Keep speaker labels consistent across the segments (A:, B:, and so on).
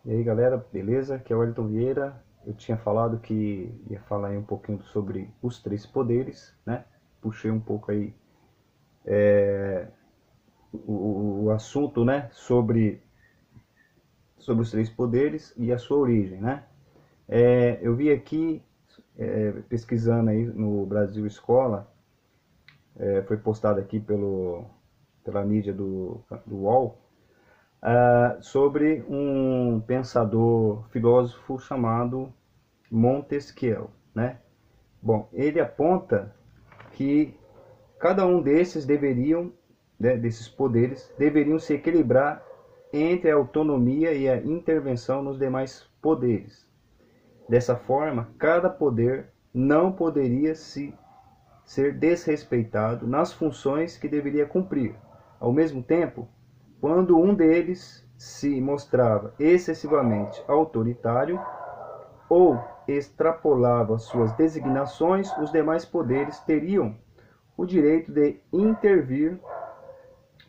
A: E aí galera, beleza? Aqui é o Wellington Vieira. Eu tinha falado que ia falar aí um pouquinho sobre os três poderes, né? Puxei um pouco aí o assunto, né? Sobre os três poderes e a sua origem, né? Eu vi aqui, pesquisando aí no Brasil Escola, foi postado aqui pela mídia do UOL, sobre um pensador, filósofo chamado Montesquieu, né? Bom, ele aponta que cada um desses deveriam, né, desses poderes, deveriam se equilibrar entre a autonomia e a intervenção nos demais poderes. Dessa forma, cada poder não poderia ser desrespeitado nas funções que deveria cumprir. Ao mesmo tempo, quando um deles se mostrava excessivamente autoritário, ou extrapolava suas designações, os demais poderes teriam o direito de intervir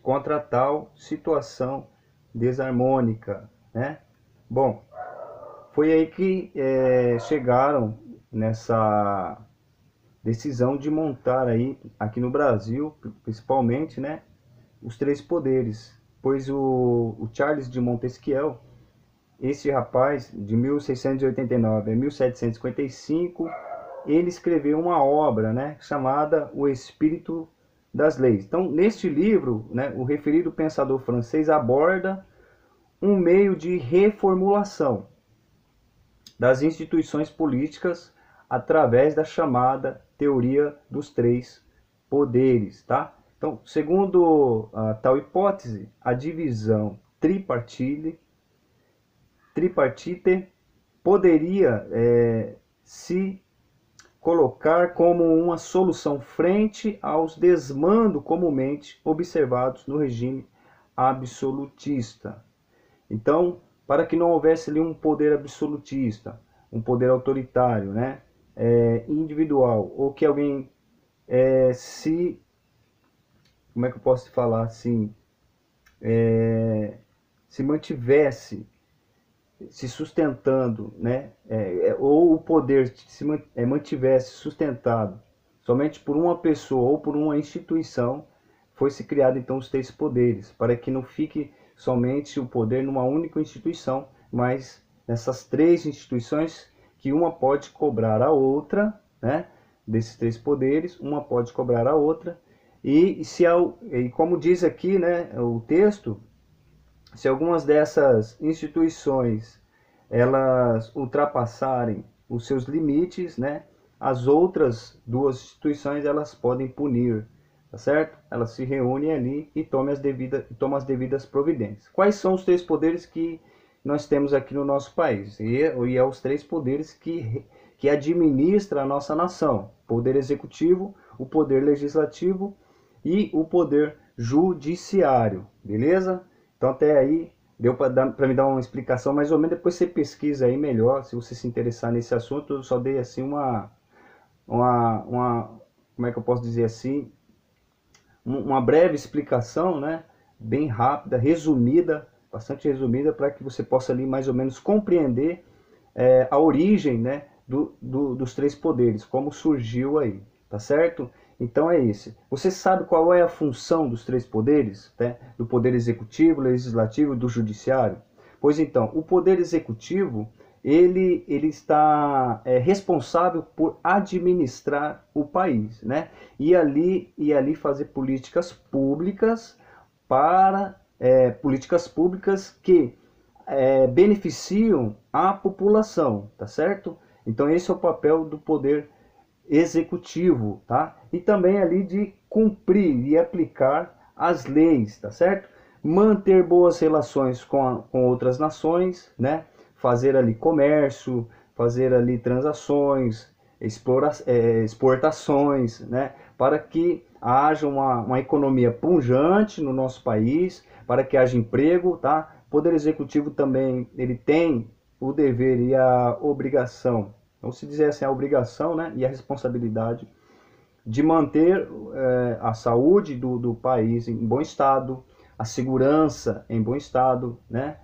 A: contra tal situação desarmônica, né? Bom, foi aí que chegaram nessa decisão de montar aí, aqui no Brasil, principalmente, né, os três poderes, pois o Charles de Montesquieu, esse rapaz, de 1689 a 1755, ele escreveu uma obra, né, chamada O Espírito das Leis. Então, neste livro, né, o referido pensador francês aborda um meio de reformulação das instituições políticas através da chamada teoria dos três poderes, tá? Então, segundo a tal hipótese, a divisão tripartite poderia se colocar como uma solução frente aos desmandos comumente observados no regime absolutista. Então, para que não houvesse ali um poder absolutista, um poder autoritário, né, individual, ou que alguém se, como é que eu posso falar assim, se mantivesse se sustentando, né, ou o poder se mantivesse sustentado somente por uma pessoa ou por uma instituição, foi-se criado então os três poderes, para que não fique somente o poder numa única instituição, mas nessas três instituições que uma pode cobrar a outra, né, desses três poderes, uma pode cobrar a outra, e como diz aqui, né, o texto, se algumas dessas instituições elas ultrapassarem os seus limites, né, as outras duas instituições elas podem punir, tá certo? Elas se reúnem ali e tomam as devidas providências. Quais são os três poderes que nós temos aqui no nosso país? E é os três poderes que administram a nossa nação: poder executivo, o poder legislativo e o poder judiciário, beleza? Então até aí deu para me dar uma explicação mais ou menos, depois você pesquisa aí melhor, se você se interessar nesse assunto. Eu só dei assim como é que eu posso dizer assim, uma breve explicação, né, bem rápida, resumida, bastante resumida, para que você possa ali mais ou menos compreender a origem, né, dos três poderes, como surgiu aí, tá certo? Então é isso. Você sabe qual é a função dos três poderes, né? Do poder executivo, legislativo e do judiciário? Pois então, o poder executivo ele está responsável por administrar o país, né? E ali fazer políticas públicas que beneficiam a população, tá certo? Então esse é o papel do poder executivo, tá? E também ali de cumprir e aplicar as leis, tá certo? Manter boas relações com outras nações, né? Fazer ali comércio, fazer ali transações, exportações, né? Para que haja uma economia pujante no nosso país, para que haja emprego, tá? O Poder Executivo também, ele tem o dever e a obrigação, vamos se dizer assim, a obrigação, né, e a responsabilidade de manter a saúde do país em bom estado, a segurança em bom estado, né,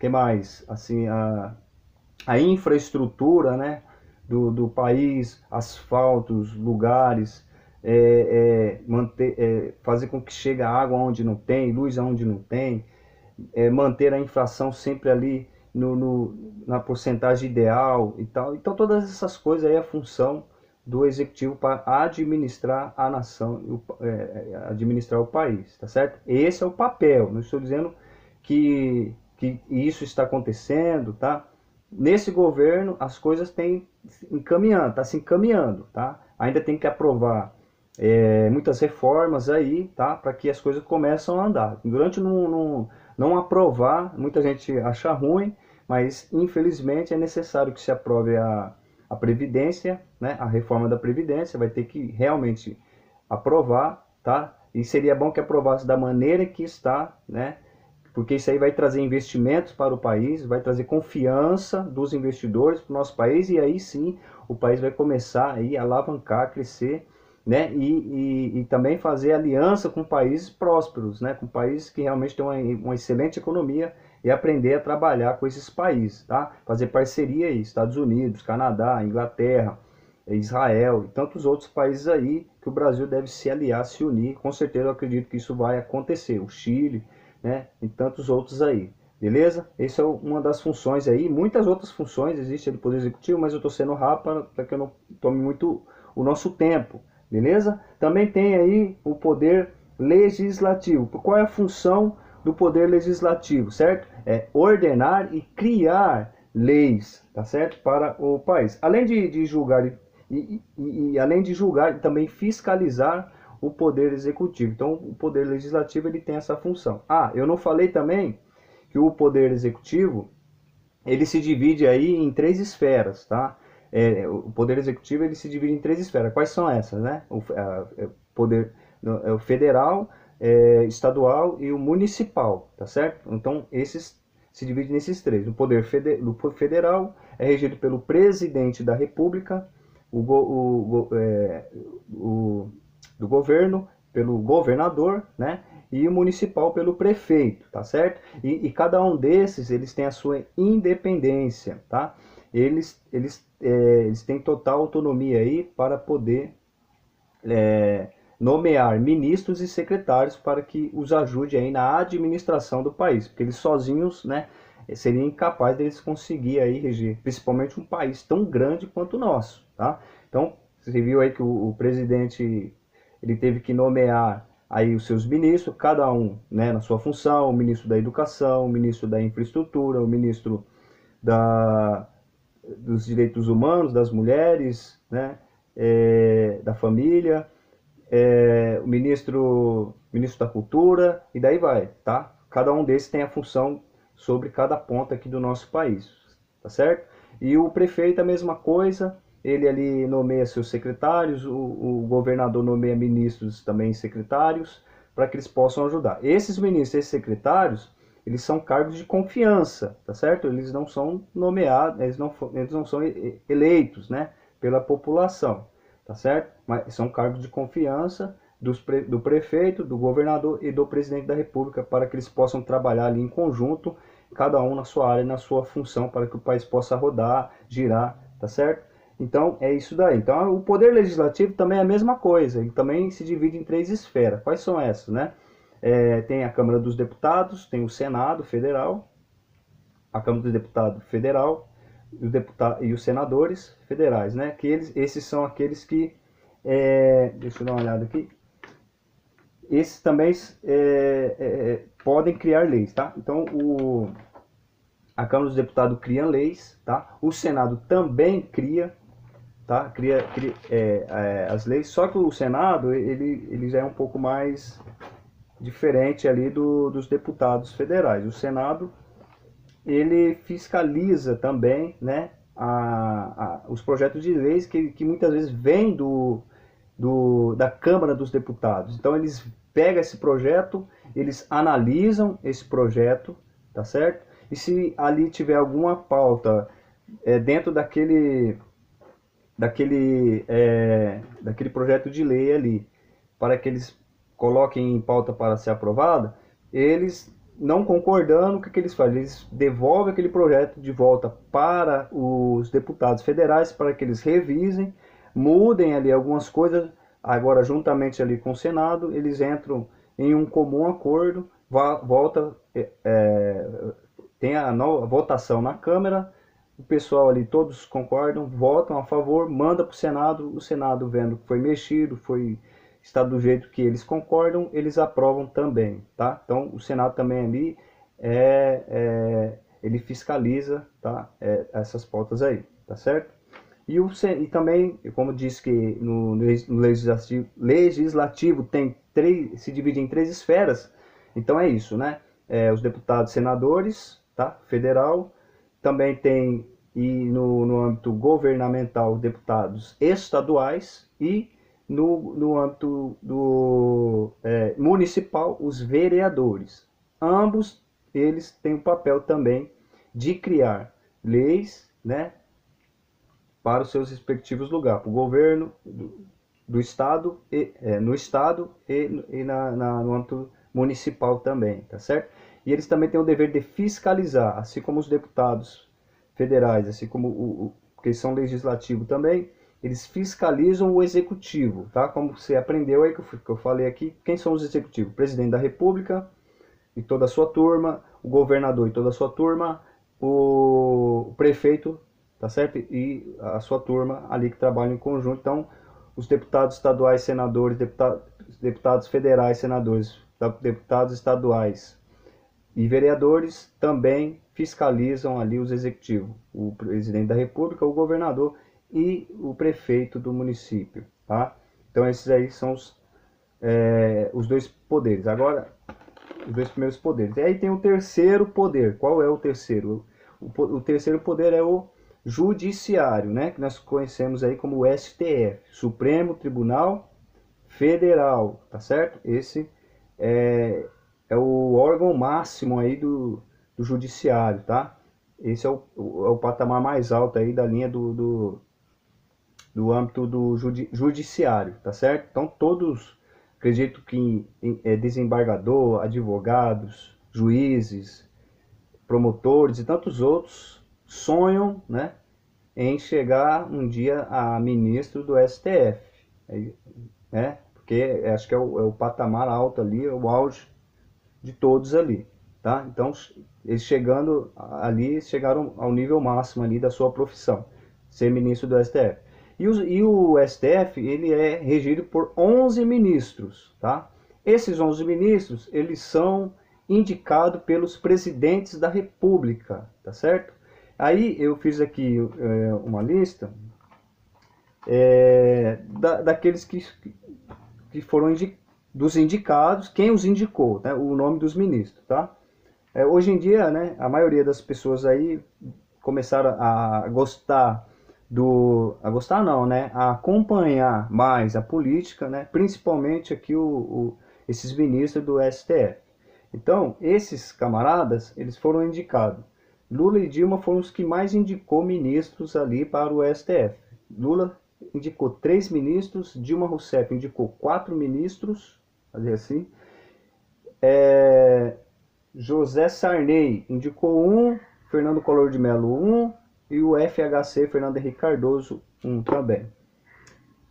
A: que mais? Assim, a infraestrutura, né, do país, asfaltos, lugares, fazer com que chegue água onde não tem, luz onde não tem, manter a inflação sempre ali na porcentagem ideal e tal. Então todas essas coisas aí é a função do executivo para administrar a nação, administrar o país, tá certo? Esse é o papel. Não estou dizendo que isso está acontecendo, tá? Nesse governo as coisas têm encaminhando, tá se encaminhando, tá? Ainda tem que aprovar muitas reformas aí, tá? Para que as coisas comecem a andar. Durante não aprovar, muita gente acha ruim, mas infelizmente é necessário que se aprove a Previdência, né? A reforma da Previdência, vai ter que realmente aprovar, tá? E seria bom que aprovasse da maneira que está, né? Porque isso aí vai trazer investimentos para o país, vai trazer confiança dos investidores para o nosso país, e aí sim o país vai começar aí a alavancar, crescer, né? E também fazer aliança com países prósperos, né? Com países que realmente têm uma excelente economia, e aprender a trabalhar com esses países, tá? Fazer parceria aí, Estados Unidos, Canadá, Inglaterra, Israel e tantos outros países aí que o Brasil deve se aliar, se unir. Com certeza eu acredito que isso vai acontecer. O Chile, né? E tantos outros aí. Beleza? Essa é uma das funções aí. Muitas outras funções existem do Poder Executivo, mas eu estou sendo rápido para que eu não tome muito o nosso tempo. Beleza? Também tem aí o Poder Legislativo. Qual é a função do Poder Legislativo, certo? É ordenar e criar leis, tá certo? Para o país. Além de julgar além de julgar, também fiscalizar o Poder Executivo. Então, o Poder Legislativo ele tem essa função. Eu não falei também que o Poder Executivo ele se divide aí em três esferas, tá? O Poder Executivo ele se divide em três esferas. Quais são essas, né? O Poder o Federal, Estadual e o Municipal, tá certo? Então, esses se dividem nesses três. O Poder Federal é regido pelo Presidente da República, do governo pelo governador, né? E o municipal pelo prefeito, tá certo? E cada um desses, eles têm a sua independência, tá? Eles têm total autonomia aí para poder nomear ministros e secretários para que os ajude aí na administração do país, porque eles sozinhos, né, seriam incapazes deles conseguir aí reger, principalmente um país tão grande quanto o nosso, tá? Então, você viu aí que o presidente ele teve que nomear aí os seus ministros, cada um, né, na sua função, o ministro da Educação, o ministro da Infraestrutura, o ministro dos Direitos Humanos, das Mulheres, né, da Família, o ministro da Cultura, e daí vai, tá? Cada um desses tem a função sobre cada ponta aqui do nosso país, tá certo? E o prefeito a mesma coisa, ele ali nomeia seus secretários, o governador nomeia ministros também secretários, para que eles possam ajudar. Esses ministros, esses secretários, eles são cargos de confiança, tá certo? Eles não são nomeados, eles não são eleitos, né, pela população, tá certo? Mas são cargos de confiança do prefeito, do governador e do presidente da República, para que eles possam trabalhar ali em conjunto, cada um na sua área, na sua função, para que o país possa rodar, girar, tá certo? Então, é isso daí. Então, o Poder Legislativo também é a mesma coisa. Ele também se divide em três esferas. Quais são essas, né? Tem a Câmara dos Deputados, tem o Senado Federal, a Câmara dos Deputados Federal e os senadores federais, né? Que esses são aqueles que... deixa eu dar uma olhada aqui. Esses também podem criar leis, tá? Então, a Câmara dos Deputados cria leis, tá? O Senado também cria, tá? Cria as leis, só que o Senado ele já é um pouco mais diferente ali dos deputados federais. O Senado ele fiscaliza também, né, os projetos de leis que muitas vezes vêm da Câmara dos Deputados. Então eles pegam esse projeto, eles analisam esse projeto, tá certo? E se ali tiver alguma pauta dentro daquele projeto de lei ali, para que eles coloquem em pauta para ser aprovada, eles não concordando, o que eles fazem? Eles devolvem aquele projeto de volta para os deputados federais para que eles revisem, mudem ali algumas coisas. Agora, juntamente ali com o Senado, eles entram em um comum acordo, volta, tem a nova votação na Câmara, o pessoal ali todos concordam, votam a favor, manda para o Senado vendo que foi mexido, está do jeito que eles concordam, eles aprovam também, tá? Então o Senado também ali ele fiscaliza, tá? Essas pautas aí, tá certo? E também, como disse que no legislativo se divide em 3 esferas, então é isso, né? Os deputados senadores, tá? Federal, também tem, e no âmbito governamental, deputados estaduais, e no âmbito municipal, os vereadores. Ambos eles têm o papel também de criar leis, né, para os seus respectivos lugares, para o governo do estado, no estado e no âmbito municipal também, tá certo? E eles também têm o dever de fiscalizar, assim como os deputados federais, assim como porque eles são legislativo também, eles fiscalizam o executivo, tá? Como você aprendeu aí, que eu falei aqui, quem são os executivos? O presidente da República e toda a sua turma, o governador e toda a sua turma, o prefeito, tá certo? E a sua turma ali que trabalha em conjunto. Então, os deputados estaduais, senadores, deputados federais, senadores, deputados estaduais e vereadores também fiscalizam ali os executivos, o presidente da República, o governador e o prefeito do município, tá? Então esses aí são os 2 poderes. Agora, os 2 primeiros poderes. E aí tem o terceiro poder. Qual é o terceiro? O terceiro poder é o judiciário, né? Que nós conhecemos aí como o STF, Supremo Tribunal Federal, tá certo? Esse é o órgão máximo aí do judiciário, tá? Esse é o patamar mais alto aí da linha do âmbito do judiciário, tá certo? Então todos, acredito que desembargador, advogados, juízes, promotores e tantos outros sonham, né, em chegar um dia a ministro do STF, né? Porque acho que é o patamar alto ali, o auge de todos ali, tá? Então, eles chegando ali, chegaram ao nível máximo ali da sua profissão, ser ministro do STF. E o STF, ele é regido por 11 ministros, tá? Esses 11 ministros, eles são indicados pelos presidentes da República, tá certo? Aí eu fiz aqui uma lista daqueles que foram dos indicados, quem os indicou, né, o nome dos ministros, tá? Hoje em dia, né, a maioria das pessoas aí começaram a gostar a acompanhar mais a política, né, principalmente aqui esses ministros do STF. Então, esses camaradas, eles foram indicados. Lula e Dilma foram os que mais indicou ministros ali para o STF. Lula indicou 3 ministros, Dilma Rousseff indicou 4 ministros, fazer assim. José Sarney indicou 1, Fernando Collor de Mello 1 e o FHC, Fernando Henrique Cardoso, 1 também.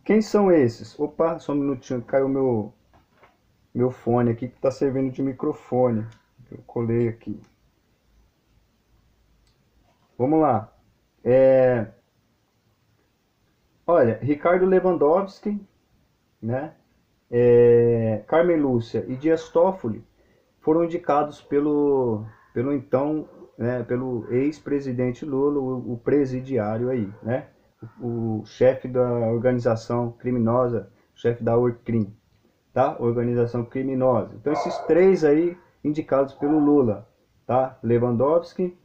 A: Quem são esses? Opa, só um minutinho, caiu meu fone aqui que está servindo de microfone. Eu colei aqui. Vamos lá. Olha, Ricardo Lewandowski, né? Carmen Lúcia e Dias Toffoli foram indicados pelo então, né, pelo ex-presidente Lula, o presidiário aí, né? O chefe da organização criminosa, chefe da ORCRIM, tá? Organização criminosa. Então esses 3 aí indicados pelo Lula, tá? Lewandowski,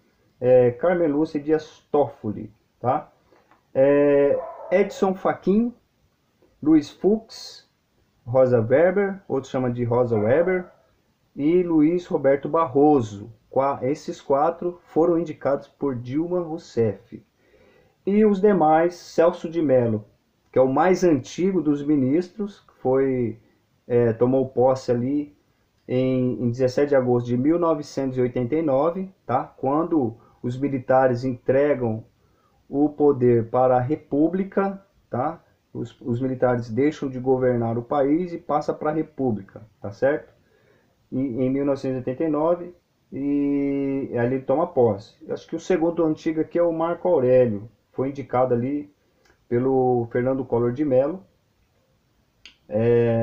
A: Carmen Lúcia e Dias Toffoli, tá? Edson Fachin, Luiz Fux, Rosa Weber, outros chamam de Rosa Weber, e Luiz Roberto Barroso. Esses 4 foram indicados por Dilma Rousseff. E os demais, Celso de Mello, que é o mais antigo dos ministros, tomou posse ali em 17 de agosto de 1989, tá? Quando os militares entregam o poder para a República, tá? Os militares deixam de governar o país e passa para a República, tá certo? Em 1989, e ali ele toma posse. Acho que o segundo antigo aqui é o Marco Aurélio, foi indicado ali pelo Fernando Collor de Mello,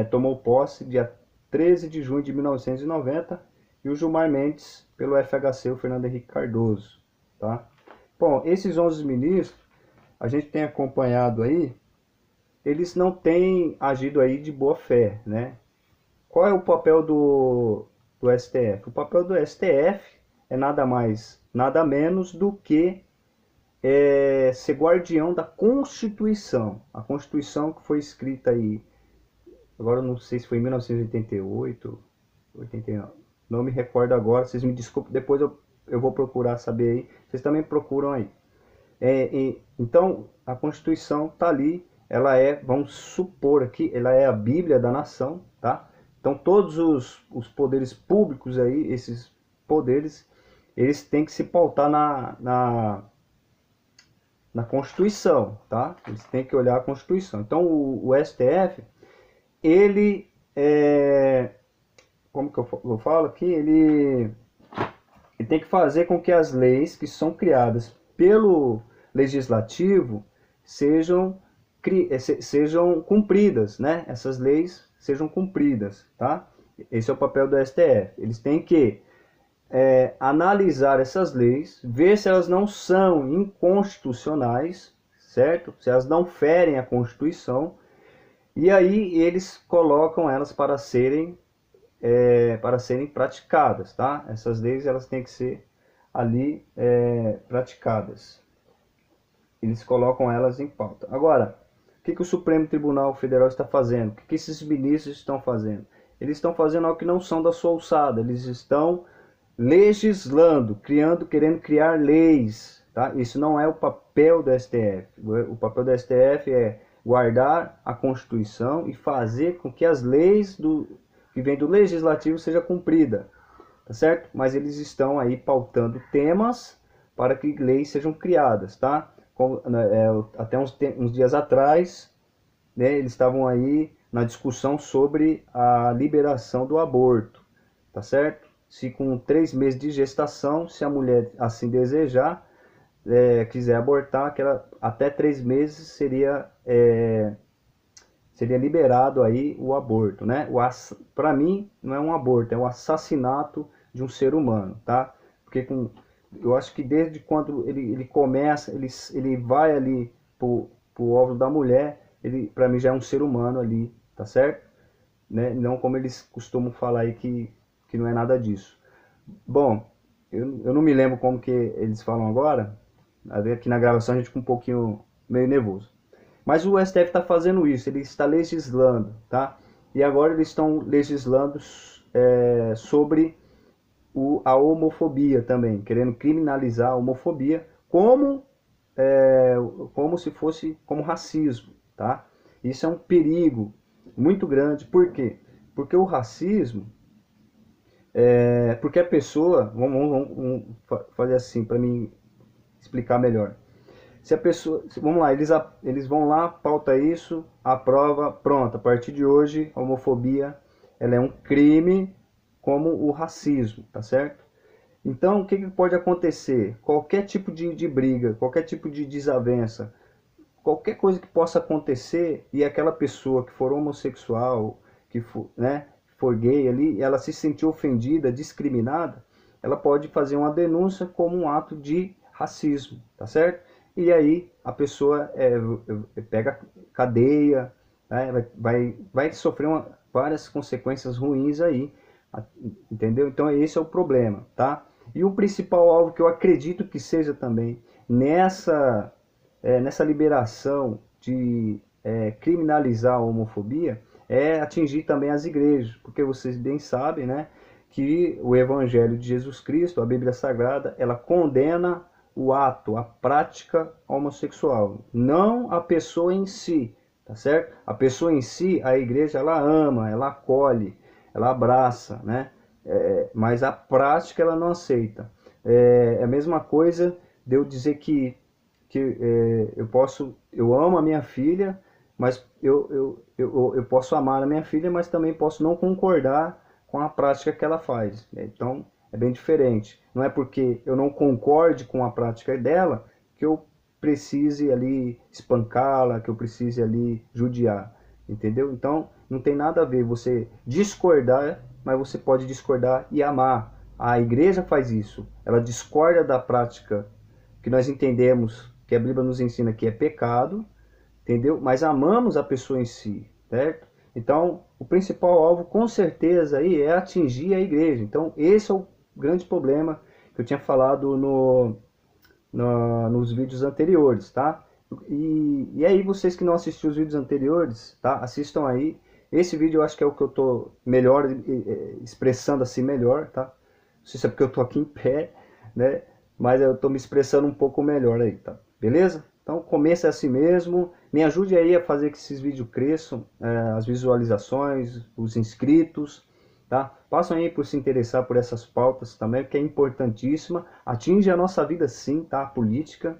A: tomou posse dia 13 de junho de 1990, e o Gilmar Mendes pelo FHC, o Fernando Henrique Cardoso, tá? Bom, esses 11 ministros, a gente tem acompanhado aí, eles não têm agido aí de boa fé, né? Qual é o papel do STF? O papel do STF é nada mais, nada menos do que ser guardião da Constituição. A Constituição que foi escrita aí, agora eu não sei se foi em 1988, 89, não me recordo agora, vocês me desculpem, depois eu vou procurar saber aí, vocês também procuram aí. Então, a Constituição está ali, ela é, vamos supor aqui, ela é a Bíblia da nação, tá? Então, todos os poderes públicos aí, esses poderes, eles têm que se pautar na Constituição, tá? Eles têm que olhar a Constituição. Então, o STF, ele como que eu falo aqui? Ele tem que fazer com que as leis que são criadas pelo legislativo sejam cumpridas, né? Essas leis sejam cumpridas, tá? Esse é o papel do STF. Eles têm que analisar essas leis, ver se elas não são inconstitucionais, certo? Se elas não ferem a Constituição, e aí eles colocam elas para serem praticadas, tá? Essas leis elas têm que ser ali praticadas. Eles colocam elas em pauta. Agora, o que o Supremo Tribunal Federal está fazendo? O que esses ministros estão fazendo? Eles estão fazendo algo que não são da sua alçada. Eles estão legislando, querendo criar leis, tá? Isso não é o papel do STF. O papel do STF é guardar a Constituição e fazer com que as leis que vêm do legislativo seja cumprida, tá certo? Mas eles estão aí pautando temas para que leis sejam criadas, tá? Até uns dias atrás, né, eles estavam aí na discussão sobre a liberação do aborto, tá certo? Se com 3 meses de gestação, se a mulher assim desejar, quiser abortar, até 3 meses seria liberado aí o aborto, né? Para mim não é um aborto, é um assassinato de um ser humano, tá? Porque eu acho que desde quando ele começa, ele vai ali pro óvulo da mulher, ele para mim já é um ser humano ali, tá certo? Né? Não como eles costumam falar aí que não é nada disso. Bom, eu não me lembro como que eles falam agora, aqui na gravação a gente fica um pouquinho meio nervoso. Mas o STF está fazendo isso, ele está legislando, tá? E agora eles estão legislando sobre a homofobia também, querendo criminalizar a homofobia como se fosse como racismo, tá? Isso é um perigo muito grande, por quê? Porque o racismo, porque a pessoa, vamos fazer assim para mim explicar melhor. Se a pessoa, vamos lá, eles vão lá, pauta isso, aprova, pronto, a partir de hoje a homofobia ela é um crime como o racismo, tá certo? Então, o que pode acontecer? Qualquer tipo de briga, qualquer tipo de desavença, qualquer coisa que possa acontecer e aquela pessoa que for homossexual, que for, né, for gay ali, ela se sentir ofendida, discriminada, ela pode fazer uma denúncia como um ato de racismo, tá certo? E aí a pessoa pega cadeia, né, vai sofrer várias consequências ruins aí, entendeu? Então esse é o problema, tá? E o principal alvo que eu acredito que seja também nessa liberação de criminalizar a homofobia é atingir também as igrejas, porque vocês bem sabem, né, que o Evangelho de Jesus Cristo, a Bíblia Sagrada, ela condena o ato, a prática homossexual, não a pessoa em si, tá certo? A pessoa em si, a igreja, ela ama, ela acolhe, ela abraça, né? mas a prática ela não aceita. É a mesma coisa de eu dizer que eu amo a minha filha, mas eu posso amar a minha filha, mas também posso não concordar com a prática que ela faz. Então, é bem diferente. Não é porque eu não concorde com a prática dela que eu precise ali espancá-la, que eu precise ali judiar, entendeu? Então, não tem nada a ver você discordar, mas você pode discordar e amar. A igreja faz isso. Ela discorda da prática que nós entendemos que a Bíblia nos ensina que é pecado, entendeu? Mas amamos a pessoa em si, certo? Então, o principal alvo, com certeza, aí é atingir a igreja. Então, esse é o grande problema que eu tinha falado nos vídeos anteriores, tá? E aí, vocês que não assistiram os vídeos anteriores, tá? Assistam aí. Esse vídeo eu acho que é o que eu tô melhor, expressando assim melhor, tá? Não sei se é porque eu tô aqui em pé, né? Mas eu tô me expressando um pouco melhor aí, tá? Beleza? Então, começa assim mesmo. Me ajude aí a fazer que esses vídeos cresçam, as visualizações, os inscritos, tá? Passam aí por se interessar por essas pautas também, que é importantíssima. Atinge a nossa vida sim, tá? A política,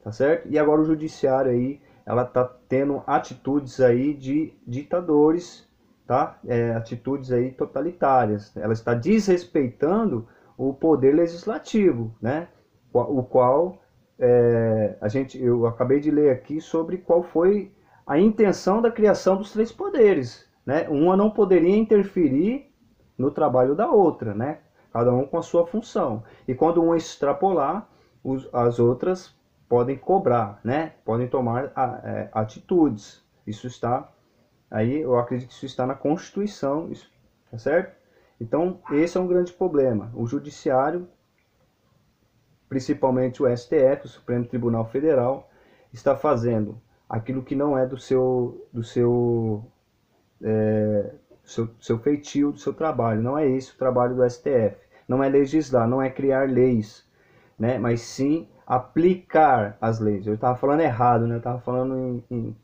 A: tá certo? E agora o judiciário aí, ela tá tendo atitudes aí de ditadores, tá? Atitudes aí totalitárias. Ela está desrespeitando o poder legislativo, né? O qual eu acabei de ler aqui sobre qual foi a intenção da criação dos três poderes, né? Uma não poderia interferir no trabalho da outra, né? Cada um com a sua função. E quando uma extrapolar, as outras podem cobrar, né? Podem tomar atitudes. Isso está aí, eu acredito que isso está na Constituição, isso, tá certo? Então, esse é um grande problema. O judiciário, principalmente o STF, o Supremo Tribunal Federal, está fazendo aquilo que não é do seu feitio, do seu trabalho. Não é esse o trabalho do STF. Não é legislar, não é criar leis, né? Mas sim aplicar as leis. Eu estava falando errado, né? Eu estava falando em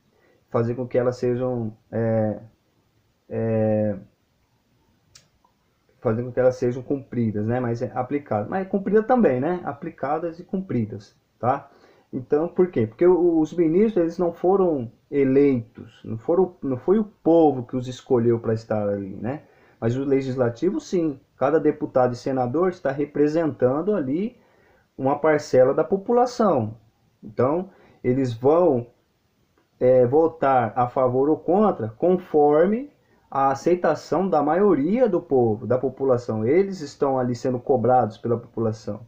A: fazer com que elas sejam fazer com que elas sejam cumpridas, né? Mas é aplicadas. Mas é cumprida também, né? Aplicadas e cumpridas, tá? Então, por quê? Porque os ministros, eles não foram eleitos, não foi o povo que os escolheu para estar ali, né? Mas o legislativo, sim. Cada deputado e senador está representando ali uma parcela da população. Então, eles vão votar a favor ou contra conforme a aceitação da maioria do povo, da população. Eles estão ali sendo cobrados pela população.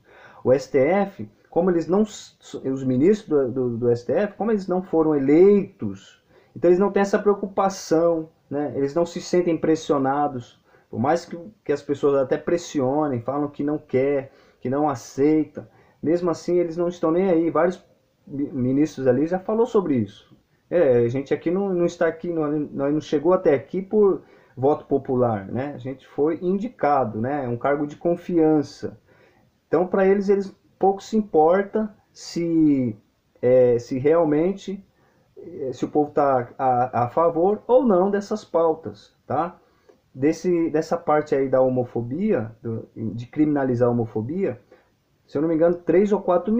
A: O STF, como eles não, os ministros do STF, como eles não foram eleitos, então eles não têm essa preocupação, né? Eles não se sentem pressionados, por mais que as pessoas até pressionem, falam que não quer, que não aceita, mesmo assim eles não estão nem aí. Vários ministros ali já falou sobre isso. A gente aqui não está aqui, nós não chegou até aqui por voto popular, né? A gente foi indicado, né? É um cargo de confiança. Então, para eles pouco se importa se realmente se o povo está a favor ou não dessas pautas, tá? Dessa parte aí da homofobia, de criminalizar a homofobia, se eu não me engano, três ou quatro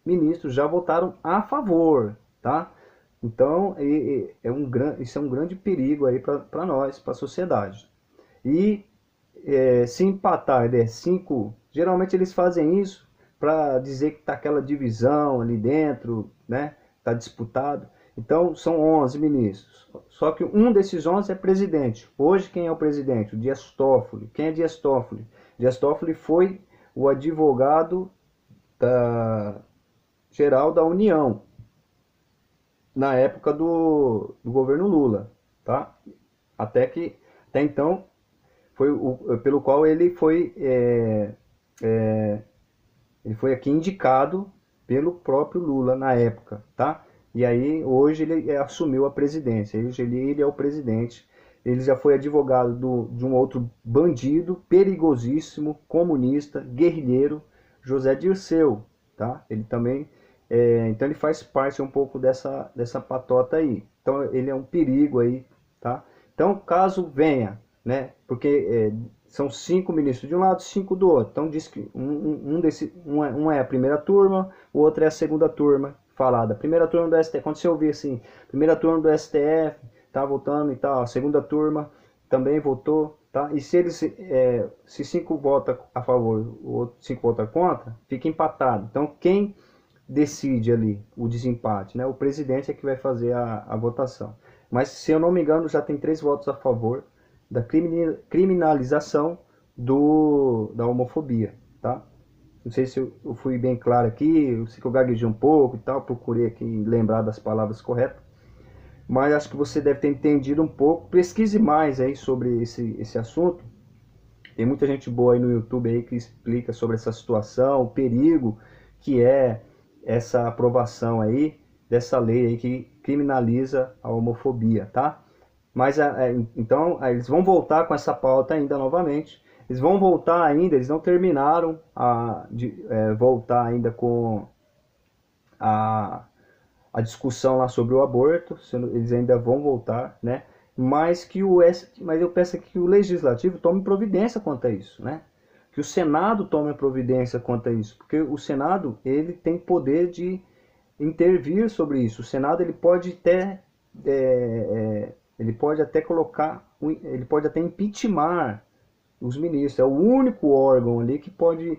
A: ministros já votaram a favor, tá? Então, isso é um grande perigo aí para nós, para a sociedade. E se empatar, cinco, geralmente eles fazem isso para dizer que está aquela divisão ali dentro, né? Está disputado. Então, são 11 ministros. Só que um desses 11 é presidente. Hoje, quem é o presidente? O Dias Toffoli. Quem é Dias Toffoli? Dias Toffoli foi o advogado geral da União na época do governo Lula, tá? Até então foi pelo qual ele foi aqui indicado pelo próprio Lula na época, tá? E aí hoje ele assumiu a presidência. Hoje ele é o presidente. Ele já foi advogado de um outro bandido perigosíssimo, comunista, guerrilheiro, José Dirceu, tá? Ele também, então ele faz parte um pouco dessa patota aí. Então ele é um perigo aí, tá? Então caso venha né? Porque são 5 ministros de um lado, 5 do outro. Então diz que um é a primeira turma, o outro é a segunda turma falada. Primeira turma do STF, quando você ouvir assim, primeira turma do STF, tá votando e tal, a segunda turma também votou, tá? E se eles, se 5 votam a favor, o outro 5 votam contra, fica empatado. Então quem decide ali o desempate, né? O presidente é que vai fazer a votação. Mas se eu não me engano, já tem 3 votos a favor da criminalização da homofobia, tá? Não sei se eu fui bem claro aqui, eu sei que eu gaguejei um pouco e tal, procurei aqui lembrar das palavras corretas, mas acho que você deve ter entendido um pouco. Pesquise mais aí sobre esse assunto. Tem muita gente boa aí no YouTube aí que explica sobre essa situação, o perigo que é essa aprovação aí dessa lei aí que criminaliza a homofobia, tá? Mas então eles vão voltar com essa pauta ainda novamente. Eles vão voltar ainda, eles não terminaram de voltar ainda com a, a discussão lá sobre o aborto. Eles ainda vão voltar, né? Mas eu peço que o legislativo tome providência quanto a isso, né? Que o Senado tome providência quanto a isso, porque o Senado ele tem poder de intervir sobre isso. O Senado ele pode até colocar, ele pode até impeachment os ministros. É o único órgão ali que pode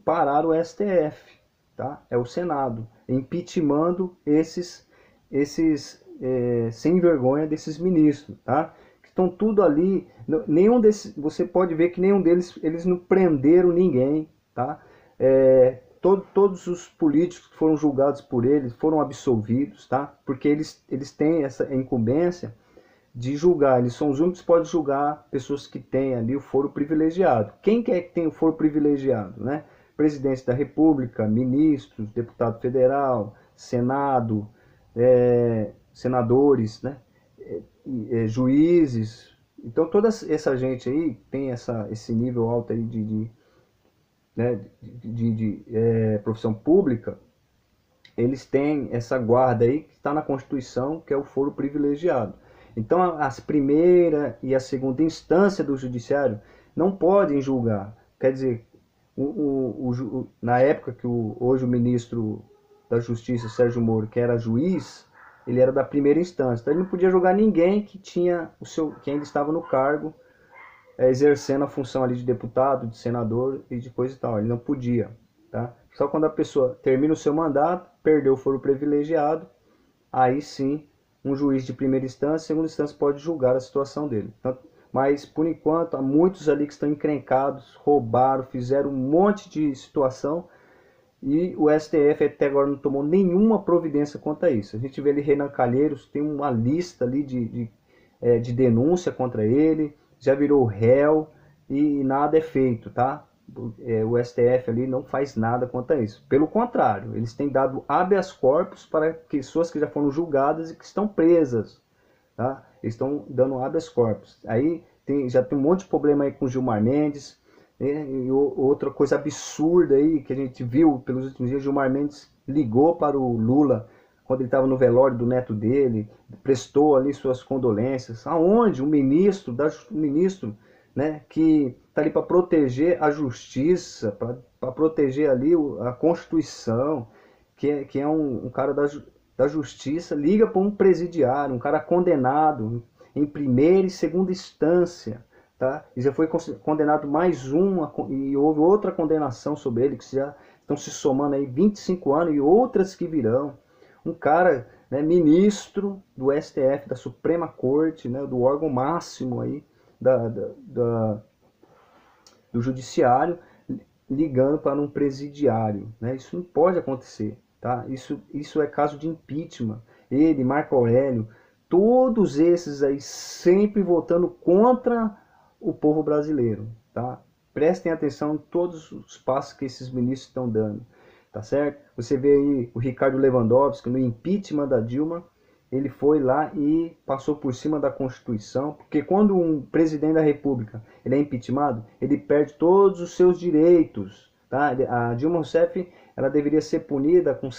A: parar o STF, tá? É o Senado, impeachmentando esses sem vergonha desses ministros, tá? Que estão tudo ali. Nenhum desses, você pode ver que nenhum deles, eles não prenderam ninguém, tá? Todos os políticos que foram julgados por eles foram absolvidos, tá? Porque eles têm essa incumbência de julgar, eles são os únicos que podem julgar pessoas que têm ali o foro privilegiado. Quem quer que tem o foro privilegiado, né? Presidente da República, ministros, deputado federal, Senado, senadores, né? Juízes. Então toda essa gente aí tem esse nível alto aí né, profissão pública. Eles têm essa guarda aí que está na Constituição, que é o foro privilegiado. Então, a primeira e a segunda instância do judiciário não podem julgar. Quer dizer, na época que hoje o ministro da Justiça, Sérgio Moro, que era juiz, ele era da primeira instância. Então, ele não podia julgar ninguém que que ainda estava no cargo, exercendo a função ali de deputado, de senador e de coisa e tal. Ele não podia, tá? Só quando a pessoa termina o seu mandato, perdeu o foro privilegiado, aí sim um juiz de primeira instância, segunda instância pode julgar a situação dele. Então, mas por enquanto há muitos ali que estão encrencados, roubaram, fizeram um monte de situação e o STF até agora não tomou nenhuma providência quanto a isso. A gente vê ali Renan Calheiros, tem uma lista ali de denúncia contra ele, já virou réu e nada é feito, tá? O STF ali não faz nada quanto a isso. Pelo contrário, eles têm dado habeas corpus para pessoas que já foram julgadas e que estão presas, tá? Eles estão dando habeas corpus. Aí já tem um monte de problema aí com o Gilmar Mendes, né? E outra coisa absurda aí que a gente viu pelos últimos dias, Gilmar Mendes ligou para o Lula quando ele estava no velório do neto dele, prestou ali suas condolências. Aonde o ministro, né, que está ali para proteger a justiça, para proteger ali a Constituição, que é um cara da justiça, liga para um presidiário, um cara condenado em primeira e segunda instância, tá? E já foi condenado mais uma, e houve outra condenação sobre ele, que já estão se somando aí 25 anos e outras que virão. Um cara, né, ministro do STF, da Suprema Corte, né, do órgão máximo aí do judiciário, ligando para um presidiário, né? Isso não pode acontecer, tá? Isso é caso de impeachment. Ele, Marco Aurélio, todos esses aí sempre votando contra o povo brasileiro, tá? Prestem atenção em todos os passos que esses ministros estão dando, tá certo? Você vê aí o Ricardo Lewandowski no impeachment da Dilma, ele foi lá e passou por cima da Constituição, porque quando um presidente da República ele é impeachmentado, ele perde todos os seus direitos, tá? A Dilma Rousseff, ela deveria ser punida com,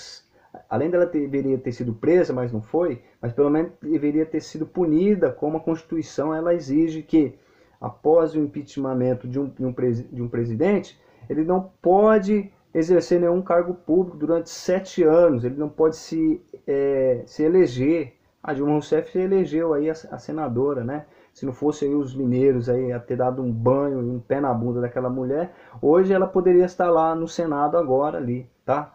A: além dela deveria ter sido presa, mas não foi, mas pelo menos deveria ter sido punida como a Constituição ela exige que após o impeachment de um presidente, ele não pode exercer nenhum cargo público durante 7 anos, ele não pode se eleger. A Dilma Rousseff se elegeu aí a senadora, né? Se não fosse aí os mineiros aí a ter dado um banho e um pé na bunda daquela mulher, hoje ela poderia estar lá no Senado agora ali, tá?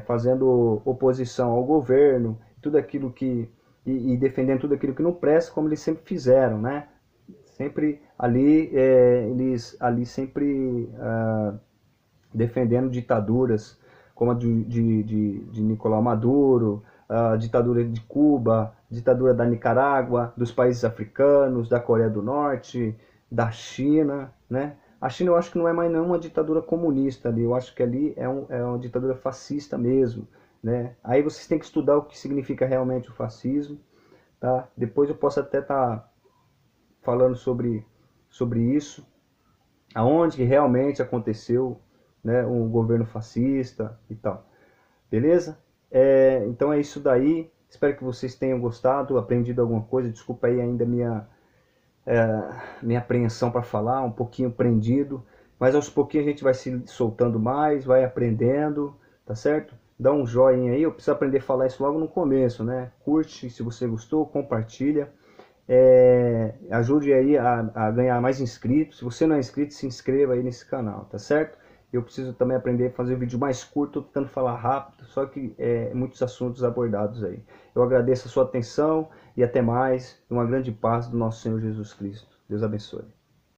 A: Fazendo oposição ao governo, tudo aquilo que e defendendo tudo aquilo que não presta, como eles sempre fizeram, né? Sempre ali eles ali sempre defendendo ditaduras como a de Nicolás Maduro, a ditadura de Cuba, ditadura da Nicarágua, dos países africanos, da Coreia do Norte, da China, né? A China eu acho que não é mais nenhuma ditadura comunista ali, eu acho que ali é uma ditadura fascista mesmo, né? Aí vocês têm que estudar o que significa realmente o fascismo, tá? Depois eu posso até estar falando sobre isso, aonde que realmente aconteceu, né, um governo fascista e tal. Beleza? Então é isso daí. Espero que vocês tenham gostado, aprendido alguma coisa. Desculpa aí ainda minha apreensão para falar, um pouquinho prendido. Mas aos pouquinhos a gente vai se soltando mais, vai aprendendo, tá certo? Dá um joinha aí, eu preciso aprender a falar isso logo no começo, né? Curte se você gostou, compartilha. Ajude aí a ganhar mais inscritos. Se você não é inscrito, se inscreva aí nesse canal, tá certo? Eu preciso também aprender a fazer um vídeo mais curto, tentando falar rápido, só que muitos assuntos abordados aí. Eu agradeço a sua atenção e até mais. Uma grande paz do nosso Senhor Jesus Cristo. Deus abençoe.